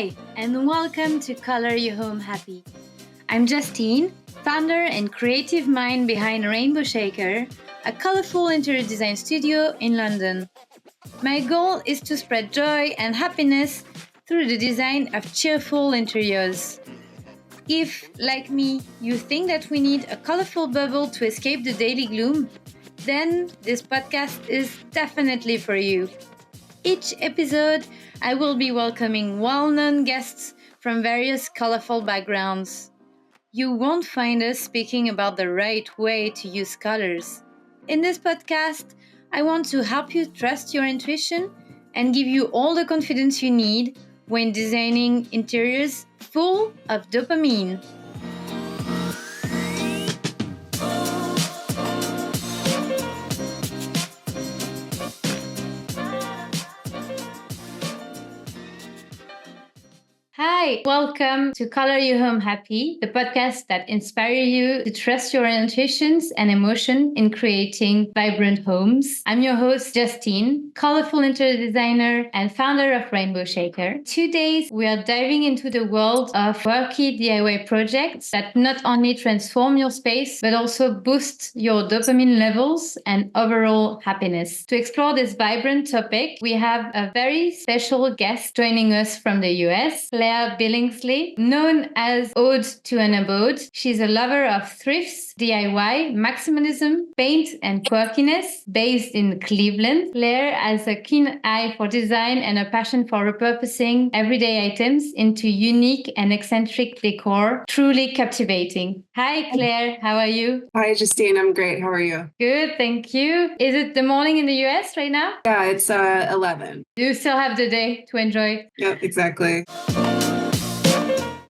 Hi, and welcome to Color Your Home Happy. I'm Justine, founder and creative mind behind Rainbow Shaker, a colorful interior design studio in London. My goal is to spread joy and happiness through the design of cheerful interiors. If, like me, you think that we need a colorful bubble to escape the daily gloom, then this podcast is definitely for you. Each episode, I will be welcoming well-known guests from various colorful backgrounds. You won't find us speaking about the right way to use colors. In this podcast, I want to help you trust your intuition and give you all the confidence you need when designing interiors full of dopamine. Hi, welcome to Color Your Home Happy, the podcast that inspires you to trust your intuitions and emotion in creating vibrant homes. I'm your host, Justine, colorful interior designer and founder of Rainbow Shaker. Today, we are diving into the world of quirky DIY projects that not only transform your space, but also boost your dopamine levels and overall happiness. To explore this vibrant topic, we have a very special guest joining us from the US, Billingsley, known as Ode to an Abode. She's a lover of thrifts, DIY, maximalism, paint, and quirkiness, based in Cleveland. Claire has a keen eye for design and a passion for repurposing everyday items into unique and eccentric decor. Truly captivating. Hi, Claire. How are you? Hi, Justine. I'm great. How are you? Good, thank you. Is it the morning in the US right now? Yeah, it's 11. Do you still have the day to enjoy? Yep, exactly.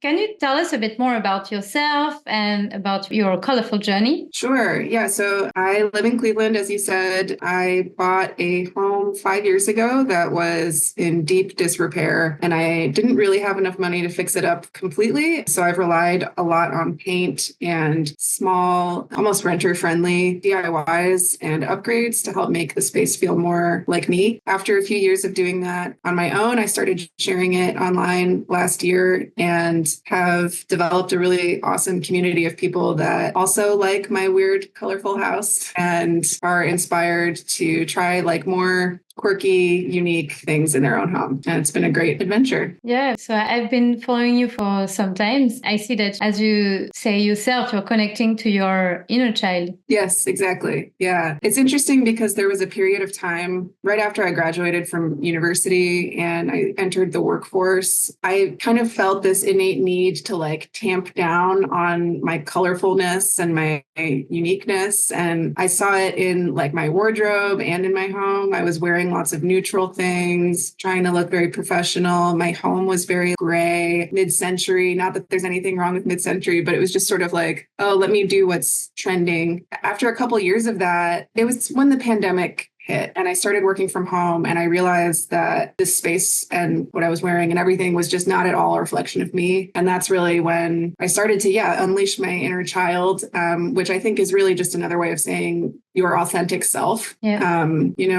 Can you tell us a bit more about yourself and about your colorful journey? Sure. Yeah. So I live in Cleveland, as you said. I bought a home 5 years ago that was in deep disrepair, and I didn't really have enough money to fix it up completely. So I've relied a lot on paint and small, almost renter-friendly DIYs and upgrades to help make the space feel more like me. After a few years of doing that on my own, I started sharing it online last year and have developed a really awesome community of people that also like my weird, colorful house and are inspired to try like more quirky, unique things in their own home. And it's been a great adventure. Yeah, so I've been following you for some time. I see that, as you say yourself, you're connecting to your inner child. Yes, exactly. Yeah. It's interesting because there was a period of time right after I graduated from university and I entered the workforce. I kind of felt this innate need to like tamp down on my colorfulness and my uniqueness. And I saw it in like my wardrobe and in my home. I was wearing lots of neutral things, trying to look very professional. My home was very gray, mid-century. Not that there's anything wrong with mid-century, but it was just sort of like, oh, let me do what's trending. After a couple of years of that, it was when the pandemic hit and I started working from home, and I realized that this space and what I was wearing and everything was just not at all a reflection of me. And that's really when I started to, unleash my inner child, which I think is really just another way of saying your authentic self. Yeah.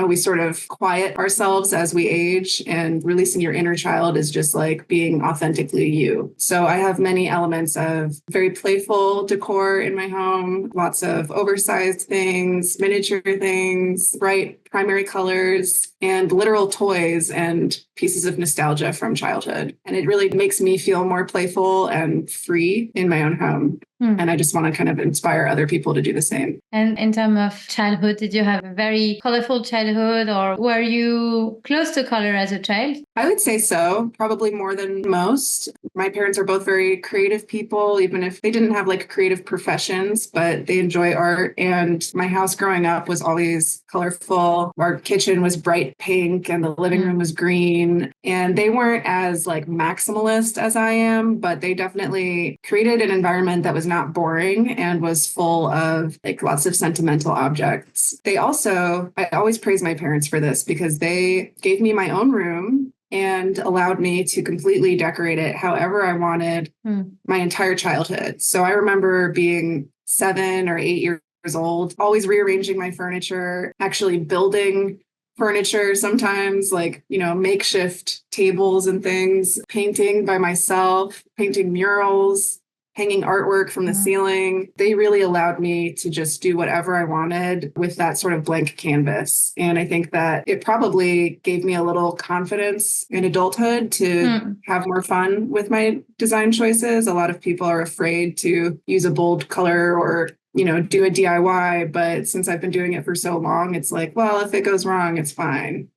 We sort of quiet ourselves as we age, and releasing your inner child is just like being authentically you. So I have many elements of very playful decor in my home, lots of oversized things, miniature things, bright primary colors, and literal toys and pieces of nostalgia from childhood. And it really makes me feel more playful and free in my own home. And I just want to kind of inspire other people to do the same. And in terms of childhood, did you have a very colorful childhood, or were you close to color as a child? I would say so, probably more than most. My parents are both very creative people, even if they didn't have like creative professions, but they enjoy art. And my house growing up was always colorful. Our kitchen was bright pink and the living room was green. And they weren't as like maximalist as I am, but they definitely created an environment that was not boring and was full of like lots of sentimental objects. I always praise my parents for this because they gave me my own room and allowed me to completely decorate it however I wanted my entire childhood. So I remember being 7 or 8 years old, always rearranging my furniture, actually building furniture sometimes, like, makeshift tables and things, painting by myself, painting murals, hanging artwork from the ceiling. They really allowed me to just do whatever I wanted with that sort of blank canvas. And I think that it probably gave me a little confidence in adulthood to have more fun with my design choices. A lot of people are afraid to use a bold color or do a DIY. But since I've been doing it for so long, it's like, well, if it goes wrong, it's fine.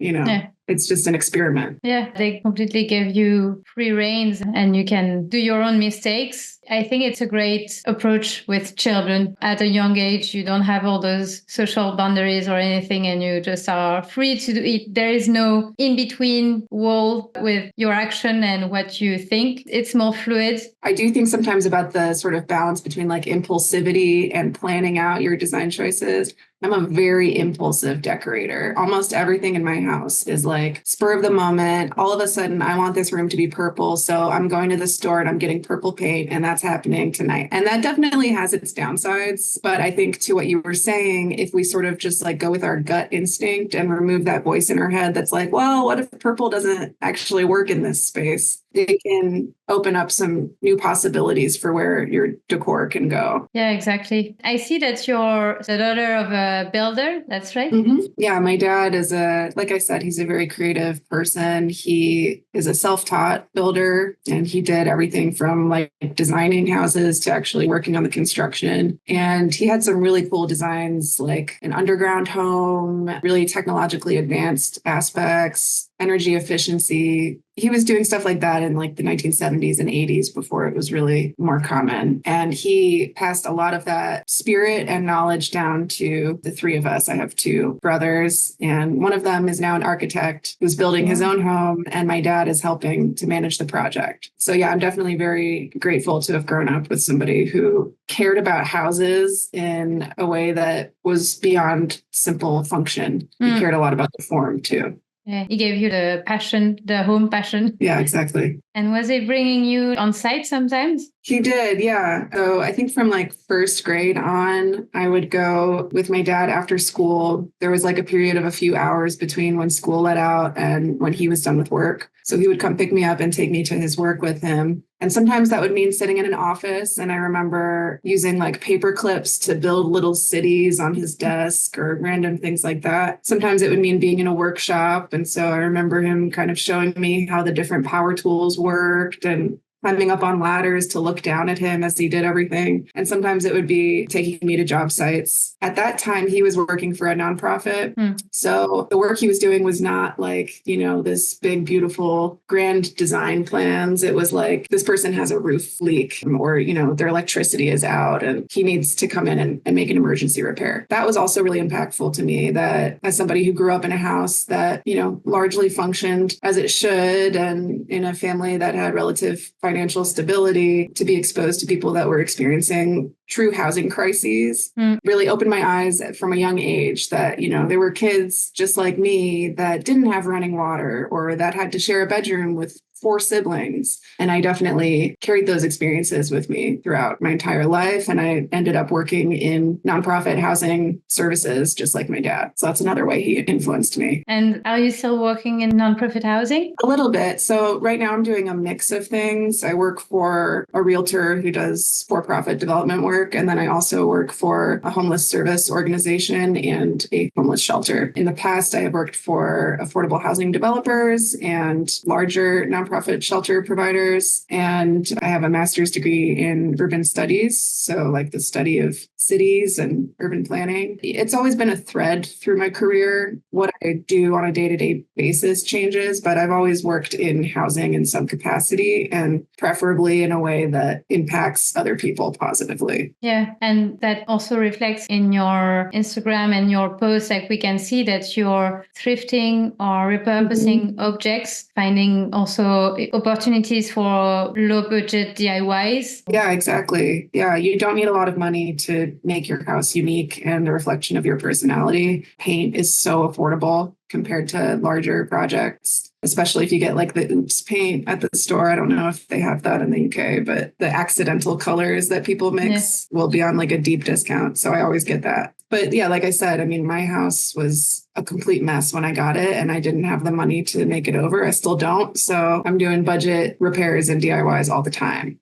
It's just an experiment. Yeah, they completely give you free reins and you can do your own mistakes. I think it's a great approach with children. At a young age, you don't have all those social boundaries or anything, and you just are free to do it. There is no in-between wall with your action and what you think. It's more fluid. I do think sometimes about the sort of balance between like impulsivity and planning out your design choices. I'm a very impulsive decorator. Almost everything in my house is like spur of the moment. All of a sudden, I want this room to be purple. So I'm going to the store and I'm getting purple paint, and that's happening tonight. And that definitely has its downsides. But I think to what you were saying, if we sort of just like go with our gut instinct and remove that voice in our head that's like, well, what if purple doesn't actually work in this space? It can open up some new possibilities for where your decor can go. Yeah, exactly. I see that you're the daughter of a builder. That's right. Yeah, my dad is like I said, he's a very creative person. He is a self-taught builder, and he did everything from like designing houses to actually working on the construction. And he had some really cool designs, like an underground home, really technologically advanced aspects, energy efficiency. He was doing stuff like that in like the 1970s and 80s before it was really more common. And he passed a lot of that spirit and knowledge down to the three of us. I have two brothers, and one of them is now an architect who's building his own home, and my dad is helping to manage the project. So yeah, I'm definitely very grateful to have grown up with somebody who cared about houses in a way that was beyond simple function. He cared a lot about the form too. Yeah, he gave you the passion, the home passion. Yeah, exactly. And was he bringing you on site sometimes? He did, yeah. So I think from like first grade on, I would go with my dad after school. There was like a period of a few hours between when school let out and when he was done with work. So he would come pick me up and take me to his work with him. And sometimes that would mean sitting in an office. And I remember using like paper clips to build little cities on his desk or random things like that. Sometimes it would mean being in a workshop. And so I remember him kind of showing me how the different power tools worked and climbing up on ladders to look down at him as he did everything. And sometimes it would be taking me to job sites. At that time, he was working for a nonprofit. So the work he was doing was not like, this big, beautiful, grand design plans. It was like, this person has a roof leak or, their electricity is out and he needs to come in and make an emergency repair. That was also really impactful to me, that as somebody who grew up in a house that, largely functioned as it should and in a family that had relative financial stability, to be exposed to people that were experiencing true housing crises really opened my eyes from a young age that, there were kids just like me that didn't have running water or that had to share a bedroom with 4 siblings. And I definitely carried those experiences with me throughout my entire life. And I ended up working in nonprofit housing services, just like my dad. So that's another way he influenced me. And are you still working in nonprofit housing? A little bit. So right now I'm doing a mix of things. I work for a realtor who does for-profit development work. And then I also work for a homeless service organization and a homeless shelter. In the past, I have worked for affordable housing developers and larger nonprofit shelter providers. And I have a master's degree in urban studies. So like the study of cities and urban planning. It's always been a thread through my career. What I do on a day-to-day basis changes, but I've always worked in housing in some capacity and preferably in a way that impacts other people positively. Yeah. And that also reflects in your Instagram and your posts. Like we can see that you're thrifting or repurposing objects, finding also opportunities for low budget DIYs. Yeah, exactly. Yeah. You don't need a lot of money to make your house unique and a reflection of your personality. Paint is so affordable compared to larger projects. especially if you get like the oops paint at the store. I don't know if they have that in the UK, but the accidental colors that people mix will be on like a deep discount. So I always get that. But yeah, like I said, I mean, my house was a complete mess when I got it and I didn't have the money to make it over. I still don't. So I'm doing budget repairs and DIYs all the time.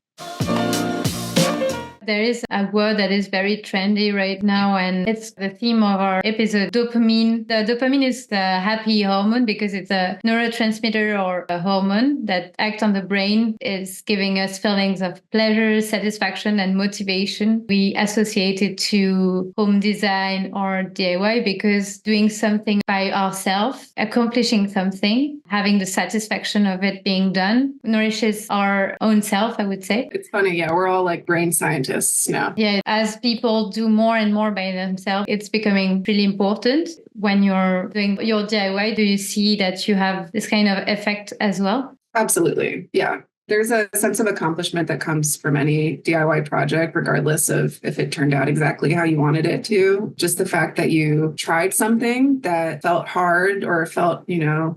There is a word that is very trendy right now, and it's the theme of our episode, dopamine. The dopamine is the happy hormone because it's a neurotransmitter or a hormone that acts on the brain, is giving us feelings of pleasure, satisfaction, and motivation. We associate it to home design or DIY because doing something by ourselves, accomplishing something, having the satisfaction of it being done, nourishes our own self, I would say. It's funny. Yeah, we're all like brain scientists now. Yeah, as people do more and more by themselves, it's becoming really important. When you're doing your DIY, do you see that you have this kind of effect as well? Absolutely. Yeah. There's a sense of accomplishment that comes from any DIY project, regardless of if it turned out exactly how you wanted it to. Just the fact that you tried something that felt hard or felt,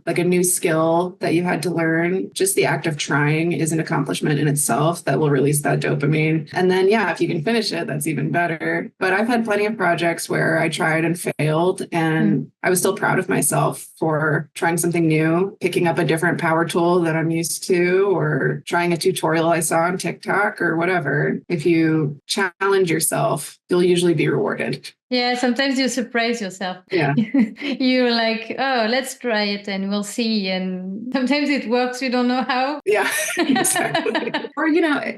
like a new skill that you had to learn. Just the act of trying is an accomplishment in itself that will release that dopamine. And then, yeah, if you can finish it, that's even better. But I've had plenty of projects where I tried and failed, and I was still proud of myself for trying something new, picking up a different power tool that I'm used to, or trying a tutorial I saw on TikTok or whatever. If you challenge yourself, you'll usually be rewarded. Yeah, sometimes you surprise yourself. Yeah. You're like, oh, let's try it and we'll see. And sometimes it works. We don't know how. Yeah, exactly. Or,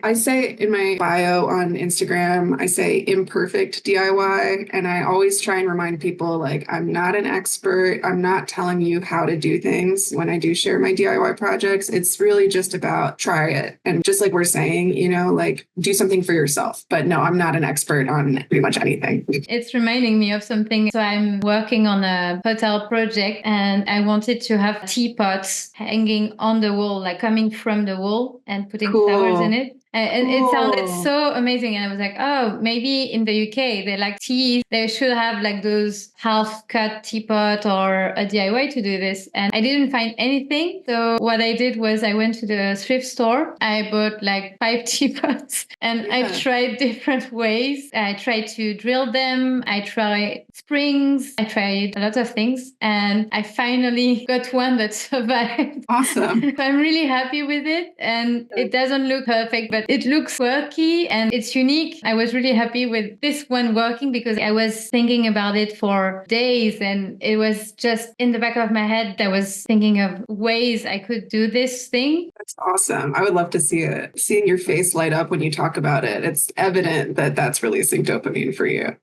I say in my bio on Instagram, I say imperfect DIY. And I always try and remind people, like, I'm not an expert. I'm not telling you how to do things when I do share my DIY projects. It's really just about try it. And just like we're saying, like do something for yourself. But no, I'm not an expert on pretty much anything. It's reminding me of something. So I'm working on a hotel project and I wanted to have teapots hanging on the wall, like coming from the wall and putting flowers in it. And it sounded so amazing. And I was like, oh, maybe in the UK, they like tea. They should have like those half-cut teapot or a DIY to do this. And I didn't find anything. So what I did was I went to the thrift store. I bought like 5 teapots and I tried different ways. I tried to drill them. I tried springs. I tried a lot of things. And I finally got one that survived. Awesome. So I'm really happy with it. And it doesn't look perfect, but it looks quirky and it's unique. I was really happy with this one working because I was thinking about it for days and it was just in the back of my head. I was thinking of ways I could do this thing. That's awesome. I would love to see it. Seeing your face light up when you talk about it, it's evident that that's releasing dopamine for you.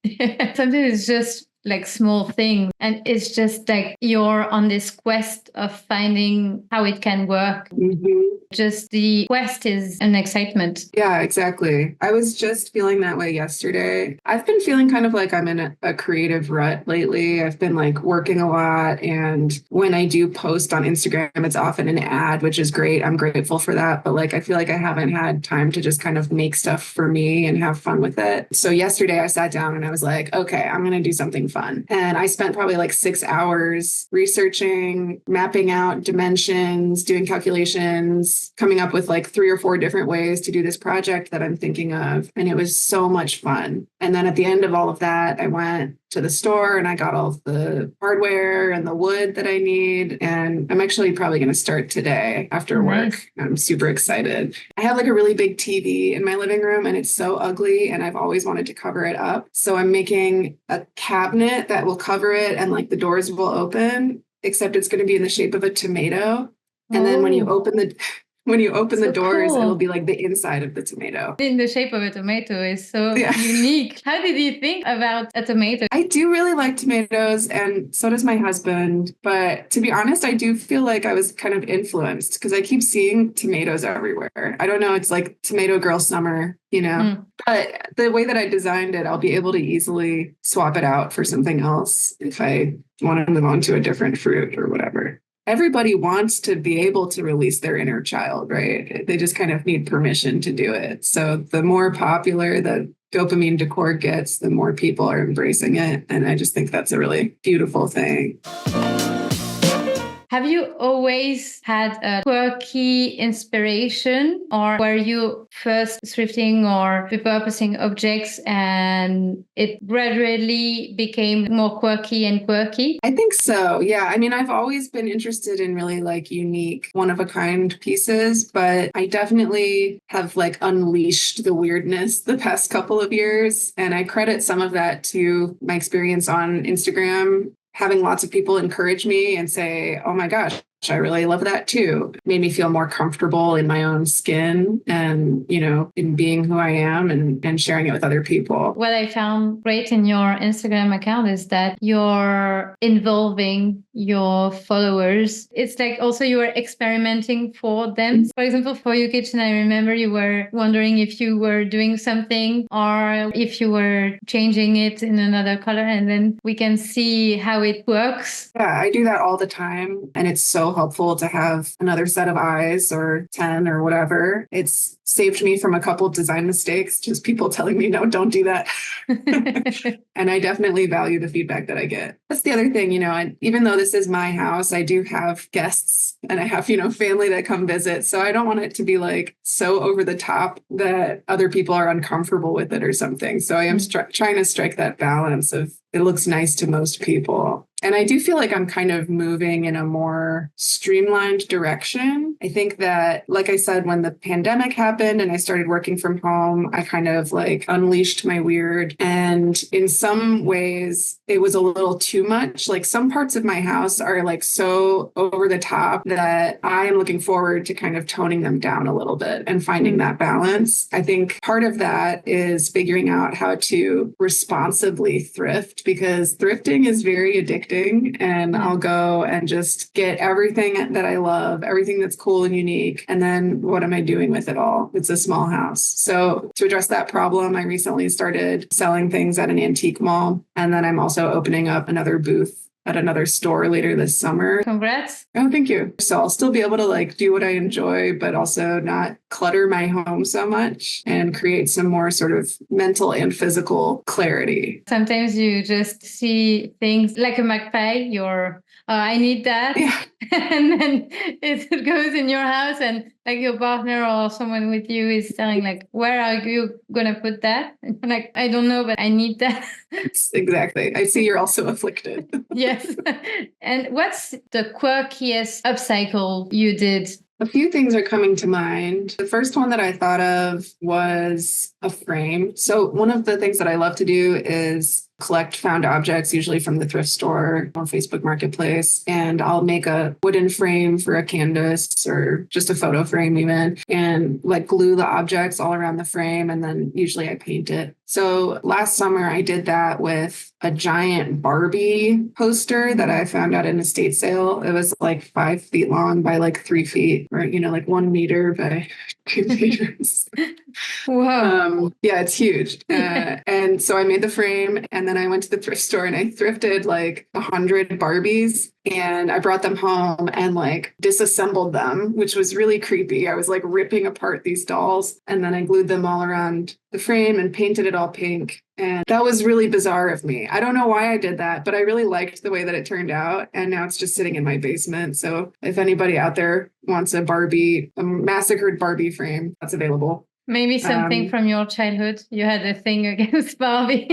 Sometimes it's just like small things. And it's just like you're on this quest of finding how it can work. Mm-hmm. Just the quest is an excitement. Yeah, exactly. I was just feeling that way yesterday. I've been feeling kind of like I'm in a creative rut lately. I've been like working a lot. And when I do post on Instagram, it's often an ad, which is great. I'm grateful for that. But like, I feel like I haven't had time to just kind of make stuff for me and have fun with it. So yesterday I sat down and I was like, okay, I'm going to do something fun. And I spent probably like 6 hours researching, mapping out dimensions, doing calculations, coming up with like 3 or 4 different ways to do this project that I'm thinking of. And it was so much fun. And then at the end of all of that, I went to the store and I got all of the hardware and the wood that I need. And I'm actually probably going to start today after work. I'm super excited. I have like a really big TV in my living room and it's so ugly and I've always wanted to cover it up. So I'm making a cabinet that will cover it and like the doors will open, except it's going to be in the shape of a tomato. And then when you open the doors, cool. It'll be like the inside of the tomato. In the shape of a tomato is so unique. How did you think about a tomato? I do really like tomatoes and so does my husband. But to be honest, I do feel like I was kind of influenced because I keep seeing tomatoes everywhere. I don't know. It's like tomato girl summer, But the way that I designed it, I'll be able to easily swap it out for something else if I want to move on to a different fruit or whatever. Everybody wants to be able to release their inner child, right? They just kind of need permission to do it. So the more popular the dopamine decor gets, the more people are embracing it. And I just think that's a really beautiful thing. Have you always had a quirky inspiration, or were you first thrifting or repurposing objects and it gradually became more quirky and quirky? I think so. Yeah. I mean, I've always been interested in really like unique, one of a kind pieces, but I definitely have like unleashed the weirdness the past couple of years. And I credit some of that to my experience on Instagram, having lots of people encourage me and say, oh my gosh, I really love that too. It made me feel more comfortable in my own skin and, in being who I am and sharing it with other people. What I found great in your Instagram account is that you're involving your followers. It's like also you were experimenting for them. For example, for your kitchen, I remember you were wondering if you were doing something or if you were changing it in another color, and then we can see how it works. Yeah, I do that all the time. And it's so helpful to have another set of eyes or 10 or whatever. It's saved me from a couple of design mistakes, just people telling me, no, don't do that. And I definitely value the feedback that I get. That's the other thing, even though this is my house, I do have guests and I have, family that come visit. So I don't want it to be like so over the top that other people are uncomfortable with it or something. So I am trying to strike that balance of it looks nice to most people. And I do feel like I'm kind of moving in a more streamlined direction. I think that, like I said, when the pandemic happened and I started working from home, I kind of like unleashed my weird. And in some ways, it was a little too much. Like some parts of my house are like so over the top that I am looking forward to kind of toning them down a little bit and finding that balance. I think part of that is figuring out how to responsibly thrift, because thrifting is very addictive. And I'll go and just get everything that I love, everything that's cool and unique. And then what am I doing with it all? It's a small house. So to address that problem, I recently started selling things at an antique mall. And then I'm also opening up another booth at another store later this summer. Congrats. Oh, thank you. So I'll still be able to like do what I enjoy, but also not clutter my home so much and create some more sort of mental and physical clarity. Sometimes you just see things like a magpie, I need that. Yeah. And then it goes in your house and like your partner or someone with you is telling like, where are you going to put that? And you're like, I don't know, but I need that. Exactly. I see you're also afflicted. Yes. And what's the quirkiest upcycle you did? A few things are coming to mind. The first one that I thought of was a frame. So one of the things that I love to do is collect found objects, usually from the thrift store or Facebook Marketplace. And I'll make a wooden frame for a canvas or just a photo frame even, and like glue the objects all around the frame. And then usually I paint it. So last summer I did that with a giant Barbie poster that I found at an estate sale. It was like 5 feet long by like 3 feet, or, like 1 meter by 2 meters. Wow. Yeah, it's huge. And so I made the frame, and then I went to the thrift store and I thrifted like 100 Barbies, and I brought them home and like disassembled them, which was really creepy. I was like ripping apart these dolls, and then I glued them all around the frame and painted it all pink. And that was really bizarre of me. I don't know why I did that, but I really liked the way that it turned out. And now it's just sitting in my basement. So if anybody out there wants a massacred Barbie frame, that's available. Maybe something from your childhood. You had a thing against Barbie.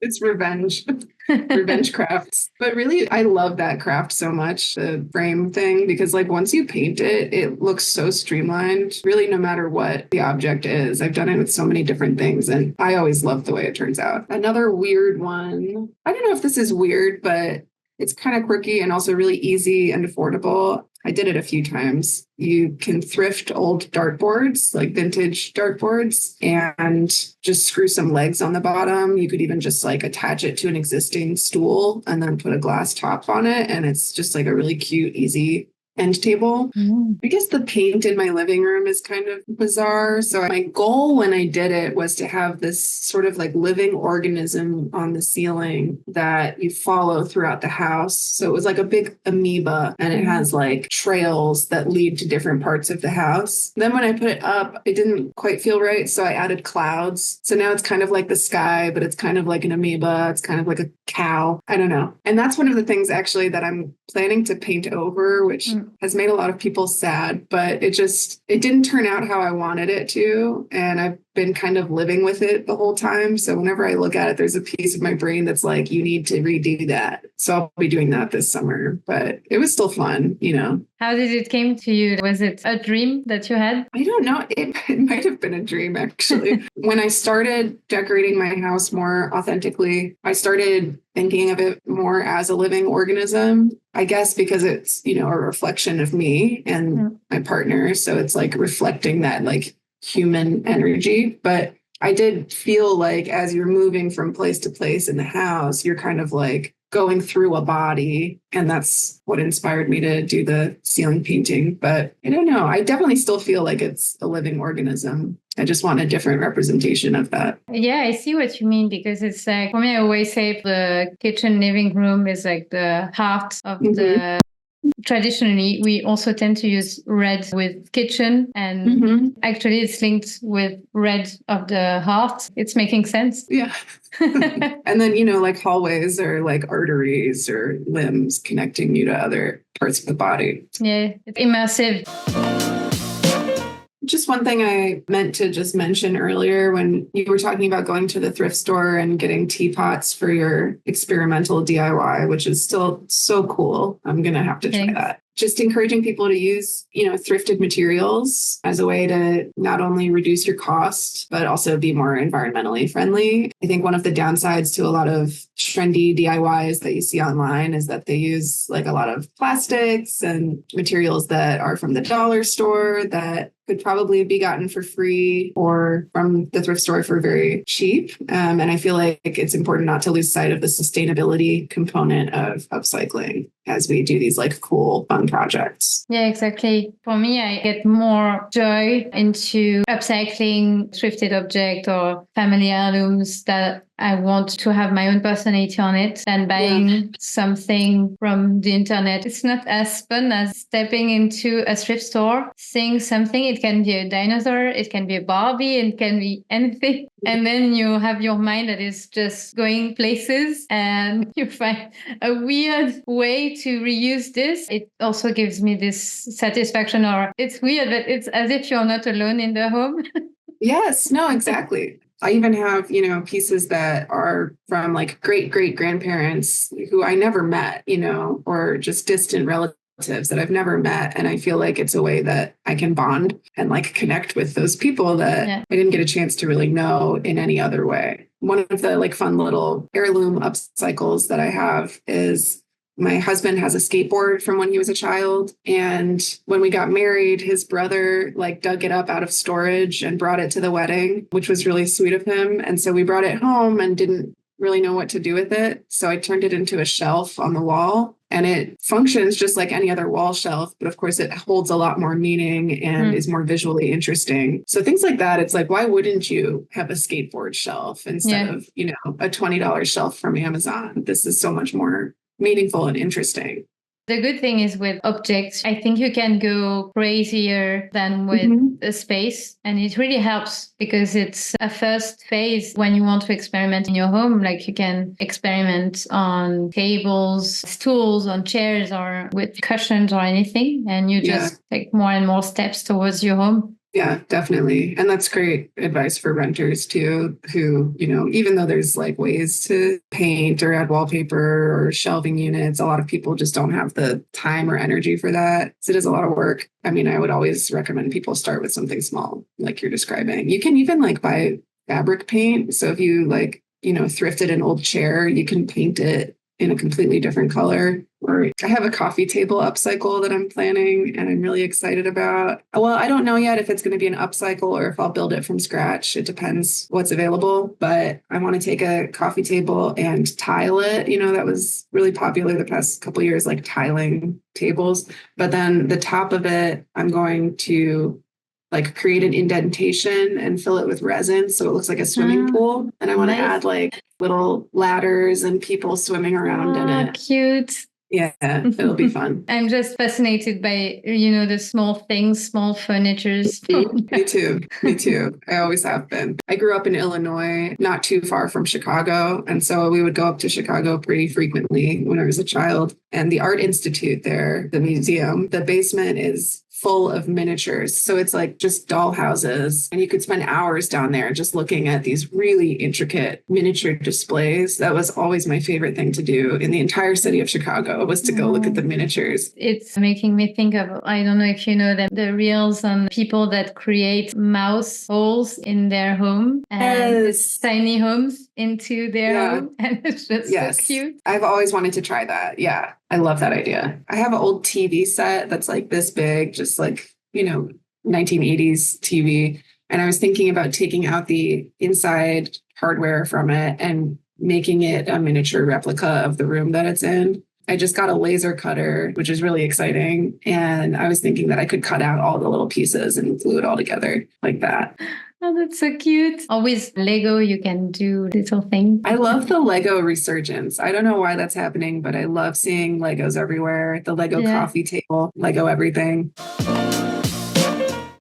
It's revenge. Revenge crafts. But really, I love that craft so much, the frame thing, because like once you paint it, it looks so streamlined, really, no matter what the object is. I've done it with so many different things, and I always love the way it turns out. Another weird one, I don't know if this is weird, but it's kind of quirky and also really easy and affordable. I did it a few times. You can thrift old dartboards, like vintage dartboards, and just screw some legs on the bottom. You could even just like attach it to an existing stool and then put a glass top on it. And it's just like a really cute, easy end table. Mm. I guess the paint in my living room is kind of bizarre. So my goal when I did it was to have this sort of like living organism on the ceiling that you follow throughout the house. So it was like a big amoeba, and it has like trails that lead to different parts of the house. Then when I put it up, it didn't quite feel right. So I added clouds. So now it's kind of like the sky, but it's kind of like an amoeba. It's kind of like a cow. I don't know. And that's one of the things actually that I'm planning to paint over, which has made a lot of people sad, but it didn't turn out how I wanted it to. And I've been kind of living with it the whole time. So whenever I look at it, there's a piece of my brain that's like, you need to redo that. So I'll be doing that this summer, but it was still fun, you know. How did it came to you? Was it a dream that you had? I don't know. It might have been a dream, actually. When I started decorating my house more authentically, I started thinking of it more as a living organism, I guess, because it's, you know, a reflection of me and my partner. So it's like reflecting that like human energy. But I did feel like as you're moving from place to place in the house, you're kind of like going through a body. And that's what inspired me to do the ceiling painting. But I don't know. I definitely still feel like it's a living organism. I just want a different representation of that. Yeah, I see what you mean, because it's like, for me, I always say the kitchen living room is like the heart of the. Traditionally, we also tend to use red with kitchen, and actually it's linked with red of the heart. It's making sense. Yeah. And then, you know, like hallways are like arteries or limbs connecting you to other parts of the body. Yeah, it's immersive. Just one thing I meant to just mention earlier when you were talking about going to the thrift store and getting teapots for your experimental DIY, which is still so cool. I'm going to have to try that. Just encouraging people to use, you know, thrifted materials as a way to not only reduce your cost, but also be more environmentally friendly. I think one of the downsides to a lot of trendy DIYs that you see online is that they use like a lot of plastics and materials that are from the dollar store that could probably be gotten for free or from the thrift store for very cheap. And I feel like it's important not to lose sight of the sustainability component of upcycling as we do these like cool, fun projects. Yeah, exactly. For me, I get more joy into upcycling thrifted object or family heirlooms that I want to have my own personality on it than buying something from the internet. It's not as fun as stepping into a thrift store, seeing something. It can be a dinosaur, it can be a Barbie, it can be anything. And then you have your mind that is just going places and you find a weird way to reuse this. It also gives me this satisfaction, or it's weird, but it's as if you're not alone in the home. Yes, no, exactly. I even have, you know, pieces that are from like great grandparents who I never met, you know, or just distant relatives that I've never met. And I feel like it's a way that I can bond and like connect with those people that I didn't get a chance to really know in any other way. One of the like fun little heirloom upcycles that I have is my husband has a skateboard from when he was a child. And when we got married, his brother like dug it up out of storage and brought it to the wedding, which was really sweet of him. And so we brought it home and didn't really know what to do with it. So I turned it into a shelf on the wall, and it functions just like any other wall shelf. But of course, it holds a lot more meaning and is more visually interesting. So things like that, it's like, why wouldn't you have a skateboard shelf instead of, you know, a $20 shelf from Amazon? This is so much more meaningful and interesting. The good thing is with objects, I think you can go crazier than with a space. And it really helps because it's a first phase when you want to experiment in your home. Like you can experiment on tables, stools, on chairs, or with cushions or anything. And you just take more and more steps towards your home. Yeah, definitely. And that's great advice for renters too, who, you know, even though there's like ways to paint or add wallpaper or shelving units, a lot of people just don't have the time or energy for that. So it is a lot of work. I mean, I would always recommend people start with something small, like you're describing. You can even like buy fabric paint. So if you like, you know, thrifted an old chair, you can paint it in a completely different color. Or I have a coffee table upcycle that I'm planning and I'm really excited about. Well, I don't know yet if it's going to be an upcycle or if I'll build it from scratch. It depends what's available, but I want to take a coffee table and tile it. That was really popular the past couple of years, like tiling tables. But then the top of it, I'm going to like create an indentation and fill it with resin so it looks like a swimming pool. And I want to add like little ladders and people swimming around in it. Cute. Yeah, it'll be fun. I'm just fascinated by, the small things, small furnitures. Me too. I always have been. I grew up in Illinois, not too far from Chicago. And so we would go up to Chicago pretty frequently when I was a child. And the Art Institute there, the museum, the basement is full of miniatures. So it's like just doll houses. And you could spend hours down there just looking at these really intricate miniature displays. That was always my favorite thing to do in the entire city of Chicago, was to go look at the miniatures. It's making me think of, I don't know if you know that the reels on people that create mouse holes in their home and tiny homes into their home. And it's just so cute. I've always wanted to try that. Yeah. I love that idea. I have an old TV set that's like this big, just like, 1980s TV. And I was thinking about taking out the inside hardware from it and making it a miniature replica of the room that it's in. I just got a laser cutter, which is really exciting. And I was thinking that I could cut out all the little pieces and glue it all together like that. Oh, that's so cute. Always Lego, you can do little things. I love the Lego resurgence. I don't know why that's happening, but I love seeing Legos everywhere. The Lego coffee table, Lego everything.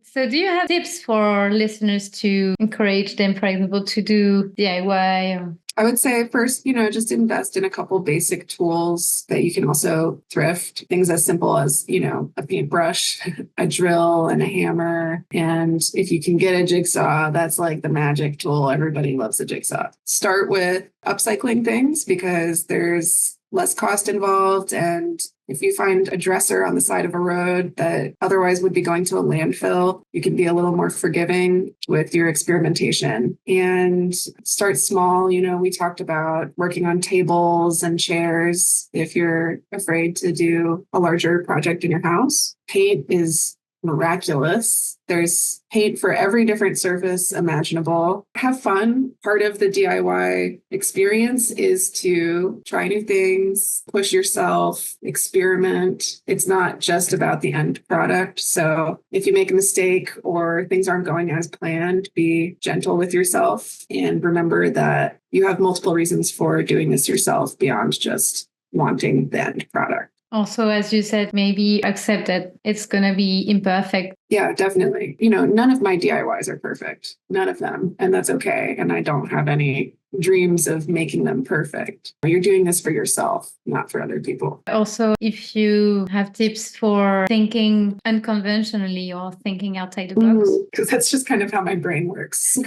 So do you have tips for listeners to encourage them, for example, to do DIY? I would say first, just invest in a couple basic tools that you can also thrift. Things as simple as, a paintbrush, a drill, and a hammer. And if you can get a jigsaw, that's like the magic tool. Everybody loves a jigsaw. Start with upcycling things because there's less cost involved. And if you find a dresser on the side of a road that otherwise would be going to a landfill, you can be a little more forgiving with your experimentation and start small. We talked about working on tables and chairs if you're afraid to do a larger project in your house. Paint is miraculous. There's paint for every different surface imaginable. Have fun. Part of the DIY experience is to try new things, push yourself, experiment. It's not just about the end product. So if you make a mistake or things aren't going as planned, be gentle with yourself and remember that you have multiple reasons for doing this yourself beyond just wanting the end product. Also, as you said, maybe accept that it's going to be imperfect. Yeah, definitely. None of my DIYs are perfect. None of them. And that's okay. And I don't have any dreams of making them perfect. You're doing this for yourself, not for other people. Also, if you have tips for thinking unconventionally or thinking outside the box. Because that's just kind of how my brain works.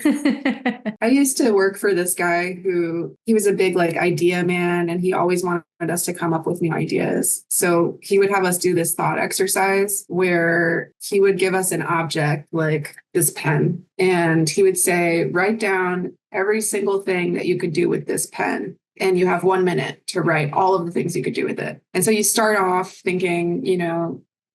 I used to work for this guy he was a big idea man, and he always wanted us to come up with new ideas. So he would have us do this thought exercise where he would give us an object like this pen, and he would say, write down every single thing that you could do with this pen. And you have 1 minute to write all of the things you could do with it. And so you start off thinking,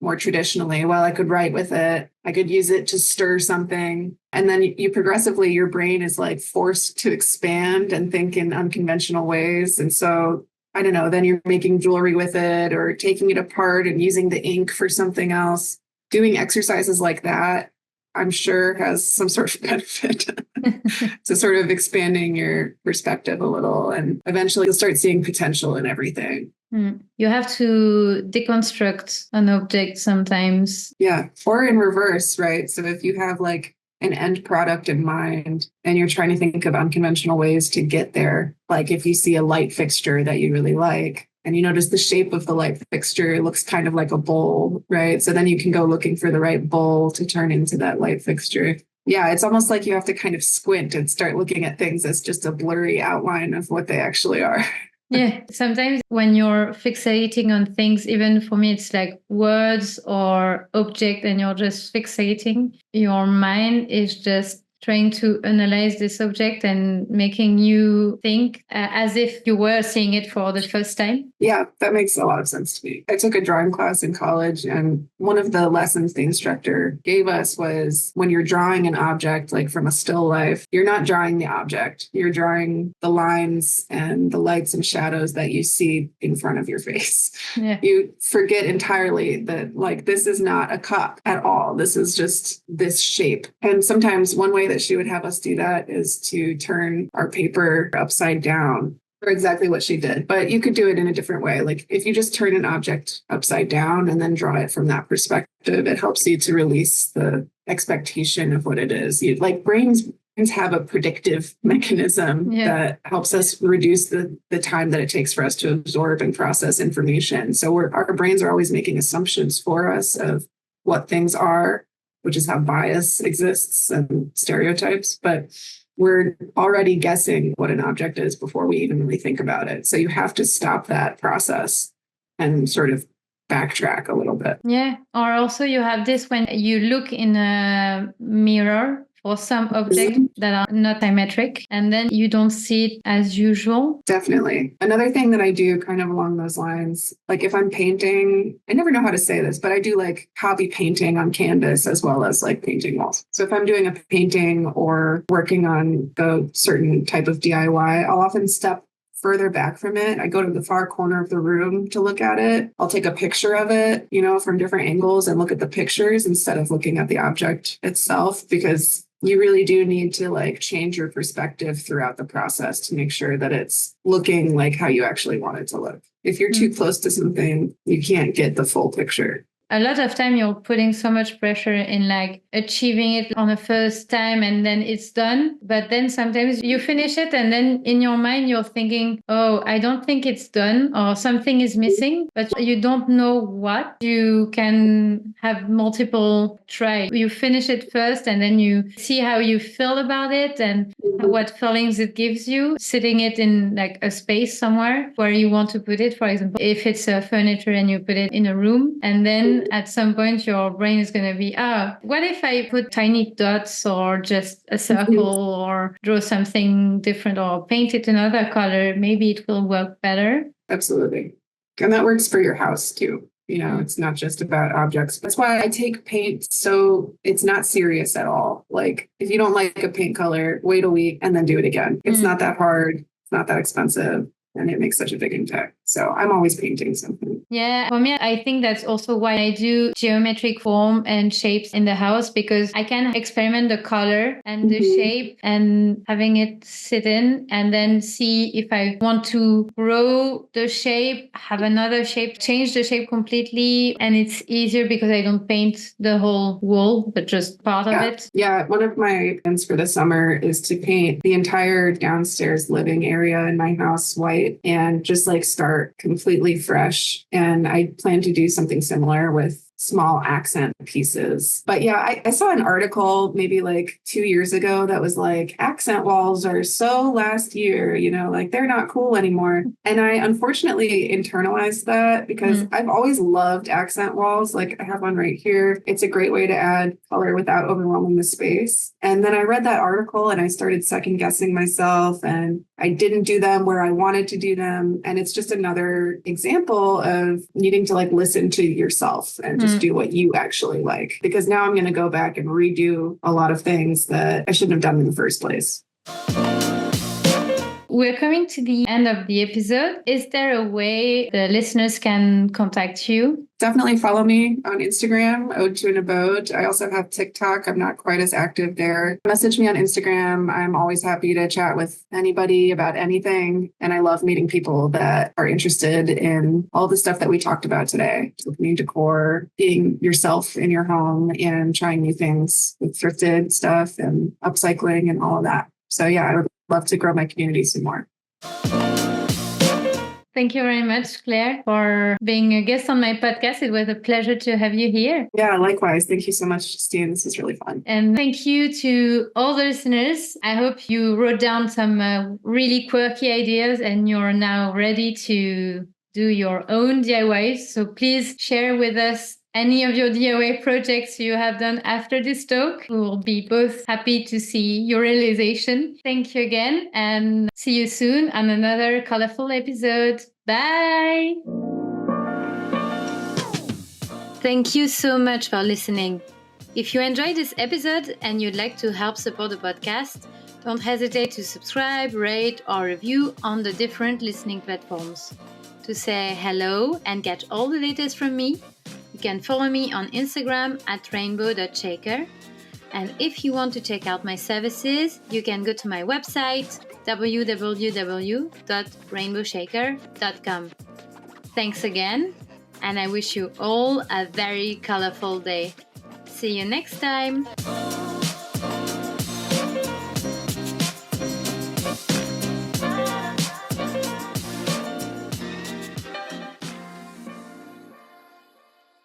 more traditionally, well, I could write with it. I could use it to stir something. And then you progressively, your brain is forced to expand and think in unconventional ways. And so, I don't know, then you're making jewelry with it or taking it apart and using the ink for something else. Doing exercises like that, I'm sure has some sort of benefit to sort of expanding your perspective a little. And eventually you'll start seeing potential in everything. You have to deconstruct an object sometimes. Yeah. Or in reverse, right? So if you have an end product in mind and you're trying to think of unconventional ways to get there, like if you see a light fixture that you really like, and you notice the shape of the light fixture looks kind of like a bowl, right? So then you can go looking for the right bowl to turn into that light fixture. Yeah, it's almost like you have to kind of squint and start looking at things as just a blurry outline of what they actually are. Yeah, sometimes when you're fixating on things, even for me, it's like words or object, and you're just fixating, your mind is just trying to analyze this object and making you think as if you were seeing it for the first time. Yeah, that makes a lot of sense to me. I took a drawing class in college, and one of the lessons the instructor gave us was when you're drawing an object, like from a still life, you're not drawing the object. You're drawing the lines and the lights and shadows that you see in front of your face. Yeah. You forget entirely that, like, this is not a cup at all. This is just this shape. And sometimes one way that she would have us do that is to turn our paper upside down, or exactly what she did. But you could do it in a different way. Like if you just turn an object upside down and then draw it from that perspective, it helps you to release the expectation of what it is. Like brains have a predictive mechanism that helps us reduce the time that it takes for us to absorb and process information. So our brains are always making assumptions for us of what things are, which is how bias exists and stereotypes. But we're already guessing what an object is before we even really think about it. So you have to stop that process and sort of backtrack a little bit. Yeah. Or also you have this when you look in a mirror for some objects that are not symmetric, and then you don't see it as usual. Definitely. Another thing that I do kind of along those lines, like if I'm painting, I never know how to say this, but I do like hobby painting on canvas as well as like painting walls. So if I'm doing a painting or working on a certain type of DIY, I'll often step further back from it. I go to the far corner of the room to look at it. I'll take a picture of it, from different angles and look at the pictures instead of looking at the object itself, because you really do need to like change your perspective throughout the process to make sure that it's looking like how you actually want it to look. If you're too close to something, you can't get the full picture. A lot of time you're putting so much pressure in like achieving it on the first time and then it's done. But then sometimes you finish it and then in your mind you're thinking, oh, I don't think it's done or something is missing, but you don't know what. You can have multiple tries. You finish it first and then you see how you feel about it and what feelings it gives you. Sitting it in like a space somewhere where you want to put it, for example, if it's a furniture and you put it in a room, and then at some point your brain is going to be, what if I put tiny dots or just a circle or draw something different or paint it another color? Maybe it will work better. Absolutely. And that works for your house too. It's not just about objects. That's why I take paint so it's not serious at all. Like if you don't like a paint color, wait a week and then do it again. It's not that hard. It's not that expensive. And it makes such a big impact. So I'm always painting something. Yeah, for me, I think that's also why I do geometric form and shapes in the house, because I can experiment the color and the shape and having it sit in and then see if I want to grow the shape, have another shape, change the shape completely. And it's easier because I don't paint the whole wall, but just part of it. Yeah, one of my plans for the summer is to paint the entire downstairs living area in my house white and just like start completely fresh. And I plan to do something similar with small accent pieces. But yeah, I saw an article maybe like 2 years ago that was like, accent walls are so last year, like they're not cool anymore. And I unfortunately internalized that because I've always loved accent walls. Like I have one right here. It's a great way to add color without overwhelming the space. And then I read that article and I started second guessing myself and I didn't do them where I wanted to do them. And it's just another example of needing to like listen to yourself and just do what you actually like. Because now I'm going to go back and redo a lot of things that I shouldn't have done in the first place. We're coming to the end of the episode. Is there a way the listeners can contact you? Definitely follow me on Instagram, Ode to an Abode. I also have TikTok. I'm not quite as active there. Message me on Instagram. I'm always happy to chat with anybody about anything. And I love meeting people that are interested in all the stuff that we talked about today. New decor, being yourself in your home and trying new things with thrifted stuff and upcycling and all of that. So yeah, I would love to grow my community some more. Thank you very much, Claire, for being a guest on my podcast. It was a pleasure to have you here. Yeah, likewise. Thank you so much, Justine. This was really fun. And thank you to all the listeners. I hope you wrote down some really quirky ideas and you're now ready to do your own DIYs. So please share with us any of your DIY projects you have done after this talk. We will be both happy to see your realization. Thank you again and see you soon on another colorful episode. Bye! Thank you so much for listening. If you enjoyed this episode and you'd like to help support the podcast, don't hesitate to subscribe, rate, or review on the different listening platforms. To say hello and get all the latest from me, you can follow me on Instagram at rainbow.shaker. And if you want to check out my services, you can go to my website, www.rainbowshaker.com. Thanks again, and I wish you all a very colorful day. See you next time!